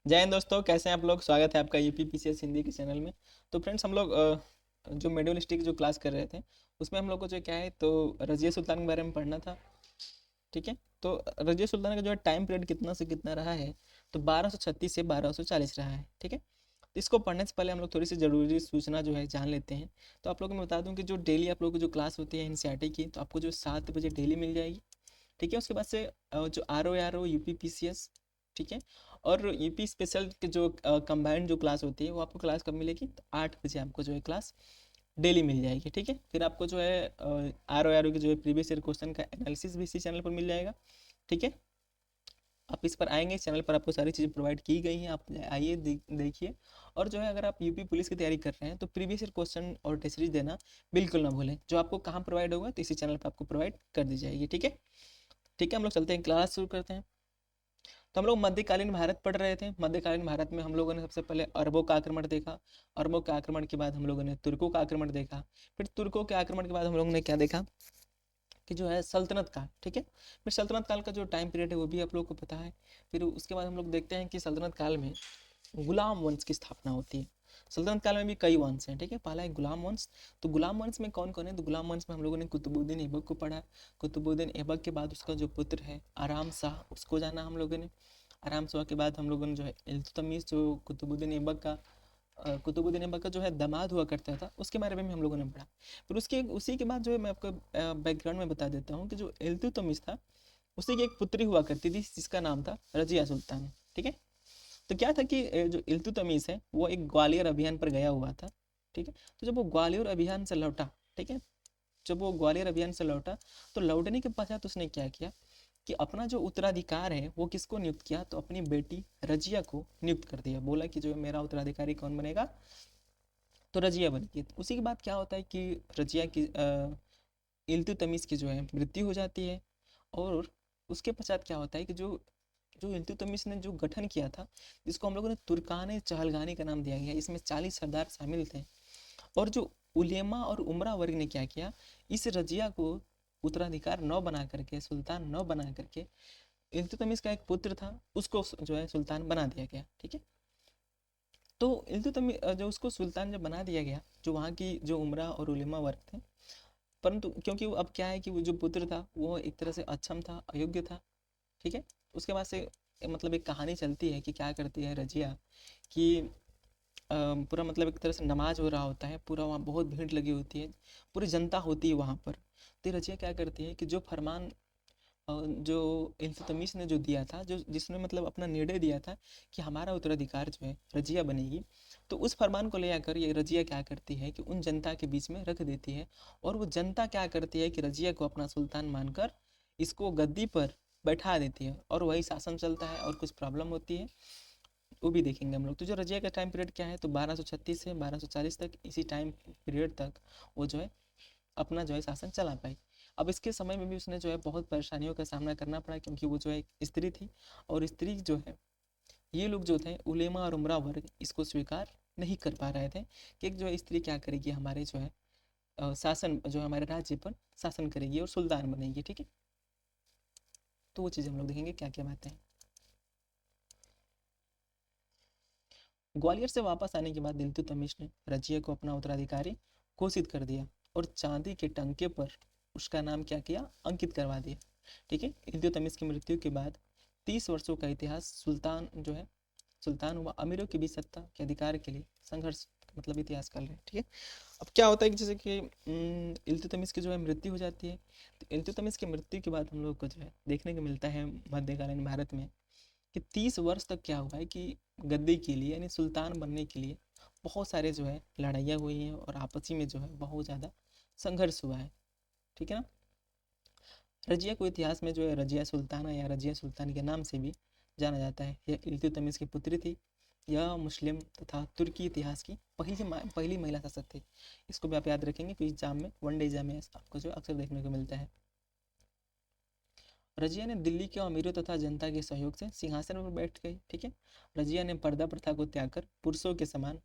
जय हिंद दोस्तों, कैसे हैं आप लोग। स्वागत है आपका यूपीपीसीएस हिंदी के चैनल में। तो फ्रेंड्स, हम लोग जो मेडोलिस्टिक जो क्लास कर रहे थे उसमें हम लोग को जो क्या है तो रजिया सुल्तान के बारे में पढ़ना था। ठीक है। तो रजिया सुल्तान का जो है टाइम पीरियड कितना से कितना रहा है, तो 1236 से 1240 रहा है। ठीक है। तो इसको पढ़ने से पहले हम लोग थोड़ी सी ज़रूरी सूचना जो है जान लेते हैं। तो आप लोगों को मैं बता दूं कि जो डेली आप लोगों की जो क्लास होती है एनसीईआरटी की, तो आपको जो 7 बजे डेली मिल जाएगी। ठीक है। उसके बाद से जो R O UP P C S, ठीक है, और यूपी स्पेशल के जो कंबाइंड जो क्लास होती है वो आपको क्लास कब मिलेगी, तो 8 बजे आपको जो है क्लास डेली मिल जाएगी। ठीक है। फिर आपको जो है आर ओ के जो है प्रीवियस ईयर क्वेश्चन का एनालिसिस भी इसी चैनल पर मिल जाएगा। ठीक है। आप इस पर आएंगे, इस चैनल पर आपको सारी चीज़ें प्रोवाइड की गई हैं, आप आइए देखिए। और जो है अगर आप यूपी पुलिस की तैयारी कर रहे हैं तो प्रीवियस ईयर क्वेश्चन और टेस्ट सीरीज देना बिल्कुल ना भूलें। जो आपको कहाँ प्रोवाइड होगा, तो इसी चैनल पर आपको प्रोवाइड कर दी जाएगी। ठीक है। ठीक है, हम लोग चलते हैं, क्लास शुरू करते हैं। तो हम लोग मध्यकालीन भारत पढ़ रहे थे। मध्यकालीन भारत में हम लोगों ने सबसे पहले अरबों का आक्रमण देखा। अरबों के आक्रमण के बाद हम लोगों ने तुर्कों का आक्रमण देखा। फिर तुर्कों के आक्रमण के बाद हम लोगों ने क्या देखा कि जो है सल्तनत काल। ठीक है। फिर सल्तनत काल का जो टाइम पीरियड है वो भी आप लोगों को पता है। फिर उसके बाद हम लोग देखते हैं कि सल्तनत काल में गुलाम वंश की स्थापना होती है। सल्तनत काल में भी कई वंश हैं। ठीक है। पहला है गुलाम वंश। तो गुलाम वंश में कौन कौन है, तो गुलाम वंश में हम लोगों ने कुतुबुद्दीन ऐबक को पढ़ा। कुतुबुद्दीन ऐबक के बाद उसका जो पुत्र है आराम शाह, उसको जाना हम लोगों ने। आराम शाह के बाद हम लोगों ने जो है इल्तुतमिश, जो कुतुबुद्दीन ऐबक का जो है दामाद हुआ करता था, उसके बारे में भी हम लोगों ने पढ़ा। फिर उसके उसी के बाद जो है मैं आपको बैकग्राउंड में बता देता हूँ कि जो इल्तुतमिश था उसी की एक पुत्री हुआ करती थी जिसका नाम था रजिया सुल्तान। ठीक है। तो क्या था कि जो इल्तुतमिश है वो एक ग्वालियर अभियान पर गया हुआ था। ठीक है। तो जब वो ग्वालियर अभियान से लौटा, ठीक है, जब वो ग्वालियर अभियान से लौटा तो लौटने के पश्चात उसने क्या किया कि अपना जो उत्तराधिकार है वो किसको नियुक्त किया, तो अपनी बेटी रजिया को नियुक्त कर दिया। बोला कि जो है मेरा उत्तराधिकारी कौन बनेगा, तो रजिया बनेगी। तो उसी के बाद क्या होता है कि रजिया की इल्तुतमिश की जो है मृत्यु हो जाती है। और उसके पश्चात क्या होता है कि जो जो इल्तुतमिश ने जो गठन किया था, जिसको हम लोगों ने तुर्कान चहलगानी का नाम दिया गया, इसमें 40 सरदार शामिल थे। और जो उलेमा और उमरा वर्ग ने क्या किया, इस रजिया को उत्तराधिकार न बना करके, सुल्तान न बना करके, इल्तुतमिश का एक पुत्र था उसको जो है सुल्तान बना दिया गया। ठीक है। तो इल्तुतमिश जो उसको सुल्तान जब बना दिया गया, जो वहाँ की जो उमरा और उलेमा वर्ग थे, परंतु क्योंकि वो अब क्या है कि वो जो पुत्र था वो एक तरह से अक्षम था, अयोग्य था। ठीक है। उसके बाद से मतलब एक कहानी चलती है कि क्या करती है रजिया कि पूरा मतलब एक तरह से नमाज हो रहा होता है, पूरा वहाँ बहुत भीड़ लगी होती है, पूरी जनता होती है वहाँ पर। तो रजिया क्या करती है कि जो फरमान जो इल्तुतमिश ने जो दिया था, जो जिसने मतलब अपना निर्णय दिया था कि हमारा उत्तराधिकार जो है रजिया बनेगी, तो उस फरमान को ले आकर ये रजिया क्या करती है कि उन जनता के बीच में रख देती है। और वो जनता क्या करती है कि रजिया को अपना सुल्तान मानकर इसको गद्दी पर बैठा देती है और वही शासन चलता है। और कुछ प्रॉब्लम होती है वो भी देखेंगे हम लोग। तो जो रजिया का टाइम पीरियड क्या है, तो 1236 से 1240 तक, इसी टाइम पीरियड तक वो जो है अपना जो है शासन चला पाई। अब इसके समय में भी उसने जो है बहुत परेशानियों का सामना करना पड़ा, क्योंकि वो जो है एक स्त्री थी। और स्त्री जो है, ये लोग जो थे उलेमा और उमरा वर्ग इसको स्वीकार नहीं कर पा रहे थे कि एक जो है स्त्री क्या करेगी, हमारे जो है शासन जो है हमारे राज्य पर शासन करेगी और सुल्तान बनेगी। ठीक है। तो वो चीज़ हम लोग देखेंगे क्या क्या बातें हैं। ग्वालियर से वापस आने के बाद इल्तुतमिश ने रजिया को अपना उत्तराधिकारी घोषित कर दिया और चांदी के टंके पर उसका नाम क्या किया, अंकित करवा दिया। ठीक है। इल्तुतमिश की मृत्यु के बाद 30 वर्षों का इतिहास सुल्तान जो है, सुल्तान हुआ अमीरों के बीच सत्ता के अधिकार के लिए संघर्ष मतलब इतिहास कर रहे हैं। ठीक है। अब क्या होता है कि जैसे कि इल्तुतमिश की जो है मृत्यु हो जाती है। तो इल्तुतमिश की मृत्यु के बाद हम लोग को जो है देखने को मिलता है मध्यकालीन भारत में कि 30 वर्ष तक क्या हुआ है कि गद्दी के लिए यानी सुल्तान बनने के लिए बहुत सारे जो है लड़ाइयाँ हुई हैं और आपसी में जो है बहुत ज़्यादा संघर्ष हुआ है। ठीक है ना। रजिया को इतिहास में जो है रजिया सुल्ताना या रजिया सुल्तान के नाम से भी जाना जाता है। यह इल्तुतमिश की पुत्री थी। यह मुस्लिम तथा तुर्की इतिहास की पहली महिला शासक थी। इसको भी आप याद रखेंगे कि एग्जाम में, वनडे एग्जाम में आपको जो अक्सर देखने को मिलता है। रजिया ने दिल्ली के अमीरों तथा जनता के सहयोग से सिंहासन पर बैठ गई। ठीक है। रजिया ने पर्दा प्रथा को त्याग कर पुरुषों के समान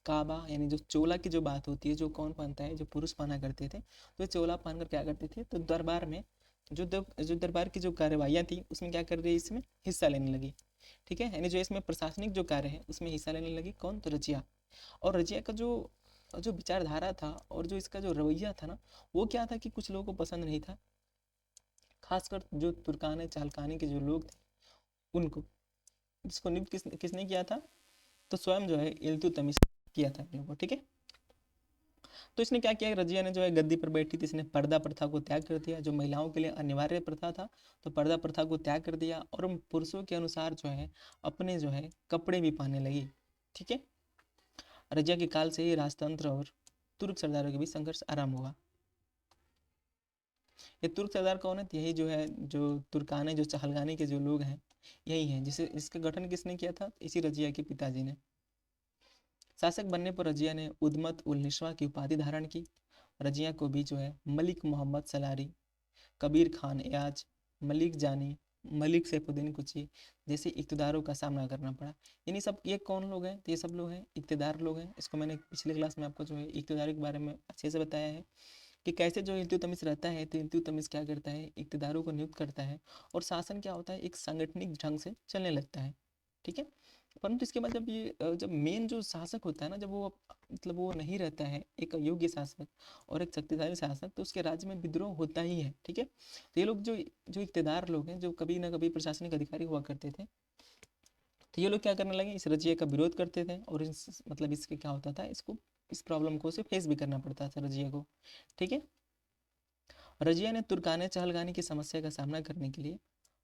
काबा यानी जो चोला की जो बात होती है, जो कौन पहनता है, जो पुरुष पहना करते थे, तो चोला पहनकर क्या करते थे, तो दरबार में जो दरबार की जो कार्रवाइयाँ थी उसमें क्या कर रही है, इसमें हिस्सा लेने लगी। ठीक है, यानी जो इसमें प्रशासनिक जो कार्य है उसमें हिस्सा लेने लगी कौन, तो रजिया। और रजिया का जो जो विचारधारा था और जो इसका जो रवैया था ना, वो क्या था कि कुछ लोगों को पसंद नहीं था, खासकर जो तुर्काने चालकानी के जो लोग थे उनको। जिसको नियुक्त किसने किया था, तो स्वयं जो है इल्तुतमिश किया था इन लोगों को, ठीक है। तो इसने क्या किया, रजिया ने जो है गद्दी पर बैठी थी, इसने पर्दा प्रथा को त्याग कर दिया, जो महिलाओं के लिए अनिवार्य प्रथा था, तो पर्दा प्रथा को त्याग कर दिया और पुरुषों के अनुसार जो है अपने जो है कपड़े भी पहनने लगी, ठीक है। रजिया के काल से ही राजतंत्र और तुर्क सरदारों के बीच संघर्ष आरंभ हुआ। ये तुर्क सरदार कौन है, यही जो है जो तुर्काने जो चहलगानी के जो लोग हैं यही हैं, जिसे इसका गठन किसने किया था, इसी रजिया के पिताजी ने। शासक बनने पर रजिया ने उद्मत उल निस्वा की उपाधि धारण की। रजिया को भी जो है मलिक मोहम्मद सलारी, कबीर खान एयाज, मलिक जानी, मलिक सैफुद्दीन कुची जैसे इक़्तिदारों का सामना करना पड़ा। यानी सब ये कौन लोग हैं, तो ये सब लोग हैं इक़्तिदार लोग हैं। इसको मैंने पिछले क्लास में आपको जो है इक़्तिदार के बारे में अच्छे से बताया है कि कैसे जो इल्तुतमिश रहता है, तो इल्तुतमिश क्या करता है, इक़्तिदारों को नियुक्त करता है और शासन क्या होता है, एक सांगठनिक ढंग से चलने लगता है, ठीक है। परंतु इसके बाद जब ये जब मेन जो शासक होता है ना, जब वो मतलब वो नहीं रहता है एक योग्य शासक और एक शक्तिशाली शासक, तो उसके राज्य में विद्रोह होता ही है, ठीक है। तो ये लोग जो जो इक़्तिदार लोग हैं, जो कभी ना कभी प्रशासनिक अधिकारी हुआ करते थे, तो ये लोग क्या करने लगे, इस रजिया का विरोध करते थे और इस मतलब इसके क्या होता था, इसको इस प्रॉब्लम को उसे फेस भी करना पड़ता था रजिया को, ठीक है। रजिया ने तुर्काने चहलगानी की समस्या का सामना करने के लिए,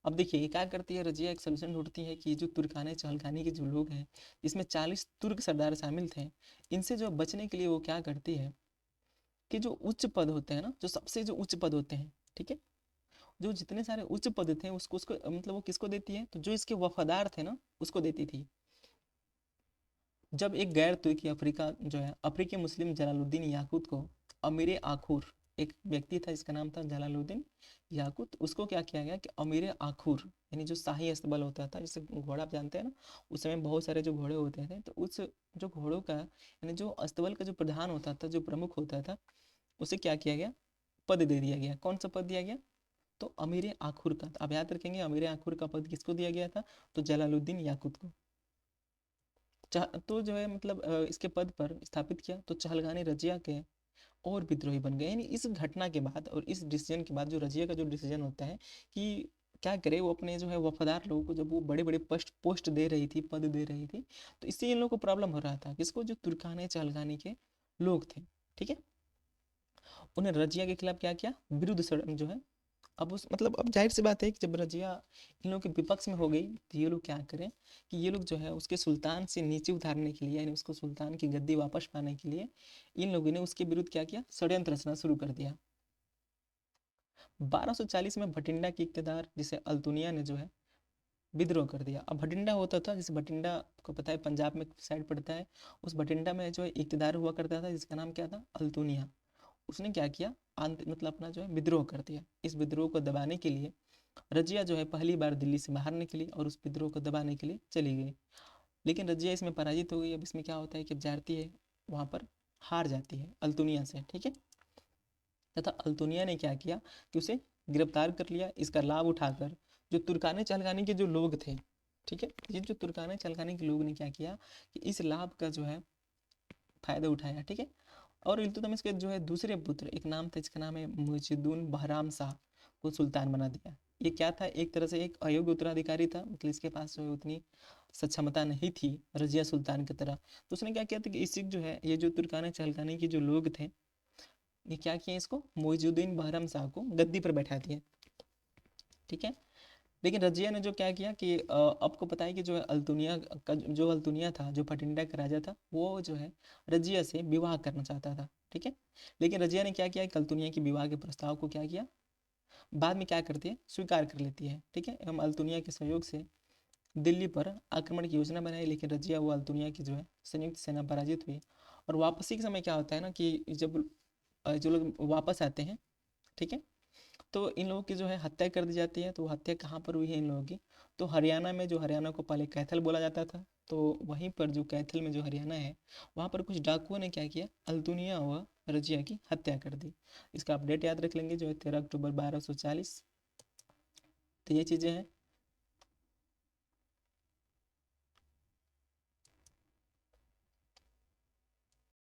अब देखिए ये क्या करती है, रजिया एक सोल्यूशन ढूंढती है कि जो तुर्काने चहलगानी के जो लोग हैं, इसमें 40 तुर्क सरदार शामिल थे, इनसे जो बचने के लिए वो क्या करती है कि जो उच्च पद होते हैं ना, जो सबसे जो उच्च पद होते हैं, ठीक है, जो जितने सारे उच्च पद थे उसको मतलब वो किसको देती है, तो जो इसके वफादार थे ना उसको देती थी। जब एक गैर तुर्की अफ्रीका जो है अफ्रीकी मुस्लिम जलालुद्दीन याकूत को अमीर आखुर, एक व्यक्ति था जिसका नाम था जलालुद्दीन याकूत, उसको क्या किया गया कि अमीर आखुर यानी जो शाही अस्तबल होता था, जैसे घोड़ा आप जानते हैं ना, उस समय बहुत सारे जो घोड़े होते थे, तो उस जो घोड़ों का यानी जो अस्तबल का जो प्रधान होता था, जो प्रमुख होता था, उसे क्या किया गया, पद दे दिया गया। कौन सा पद दिया गया, तो अमीर आखुर का। आप याद रखेंगे अमीर आखुर का पद किसको दिया गया था, तो जलालुद्दीन याकूत को। तो जो है मतलब इसके पद पर स्थापित किया, तो चहलगानी रजिया के और विद्रोही बन गए। यानी इस घटना के बाद और इस डिसीजन के बाद जो रजिया का जो डिसीजन होता है कि क्या करे, वो अपने जो है वफादार लोगों को जब वो बड़े बड़े पोस्ट पोस्ट दे रही थी, पद दे रही थी, तो इससे इन लोगों को प्रॉब्लम हो रहा था, किसको, जो तुर्काने चहलगानी के लोग थे, ठीक है। उन्हें रजिया के खिलाफ क्या किया, विरुद्ध जो है, अब उस मतलब अब जाहिर सी बात है कि जब रजिया इन लोगों के विपक्ष में हो गई, तो ये लोग क्या करें कि ये लोग जो है उसके सुल्तान से नीचे उतारने के लिए, यानी उसको सुल्तान की गद्दी वापस पाने के लिए इन लोगों ने उसके विरुद्ध क्या किया, षड्यंत्र रचना शुरू कर दिया। 1240 में भटिंडा की इक़्तिदार जिसे अल्तुनिया ने जो है विद्रोह कर दिया। अब भटिंडा होता था, जिसे भटिंडा को पता है पंजाब में साइड पड़ता है, उस भटिंडा में जो है इक़्तिदार हुआ करता था जिसका नाम क्या था, अल्तुनिया। उसने क्या किया, मतलब अपना जो है विद्रोह कर दिया। इस विद्रोह को दबाने के लिए रजिया जो है पहली बार दिल्ली से बाहर निकली और उस विद्रोह को दबाने के लिए चली गई, लेकिन रजिया इसमें पराजित हो गई। अब इसमें क्या होता है कि जाती है वहाँ पर हार जाती है अल्तुनिया से, ठीक है। तथा अल्तुनिया ने क्या किया कि उसे गिरफ्तार कर लिया। इसका लाभ उठाकर जो तुर्काने चहलगानी के जो लोग थे, ठीक है, ये जो तुर्काने चहलगानी के लोग ने क्या किया कि इस लाभ का जो है फायदा उठाया, ठीक है। और इल्तुतमिश के जो है दूसरे पुत्र, एक नाम था जिसका नाम है मुइजुद्दीन बहराम शाह, को सुल्तान बना दिया। ये क्या था, एक तरह से एक अयोग्य उत्तराधिकारी था, मतलब इसके पास जो है उतनी सक्षमता नहीं थी रजिया सुल्तान की तरह। तो उसने क्या किया था कि इसी जो है ये जो तुर्काने चहलगानी के जो लोग थे, ये क्या किए, इसको मुइजुद्दीन बहराम शाह को गद्दी पर बैठा दिए, ठीक है। लेकिन रजिया ने जो क्या किया कि आपको पता है कि जो है अल्तुनिया का जो अल्तुनिया था, जो भटिंडा का राजा था, वो जो है रजिया से विवाह करना चाहता था, ठीक है। लेकिन रजिया ने क्या किया कि अल्तुनिया के विवाह के प्रस्ताव को क्या किया, बाद में क्या करती है, स्वीकार कर लेती है, ठीक है। एवं अल्तुनिया के सहयोग से दिल्ली पर आक्रमण की योजना बनाई, लेकिन रजिया वो अल्तुनिया की जो है संयुक्त सेना पराजित हुई। और वापसी के समय क्या होता है ना कि जब जो लोग वापस आते हैं, ठीक है, तो इन लोगों की जो है हत्या कर दी जाती है। तो हत्या कहाँ पर हुई है इन लोगों की, तो हरियाणा में, जो हरियाणा को पहले कैथल बोला जाता था, तो वहीं पर जो कैथल में जो हरियाणा है, वहाँ पर कुछ डाकुओं ने क्या किया, अल्तुनिया व रजिया की हत्या कर दी। इसका अपडेट याद रख लेंगे, जो है 13 अक्टूबर 1240। तो ये चीज़ें हैं।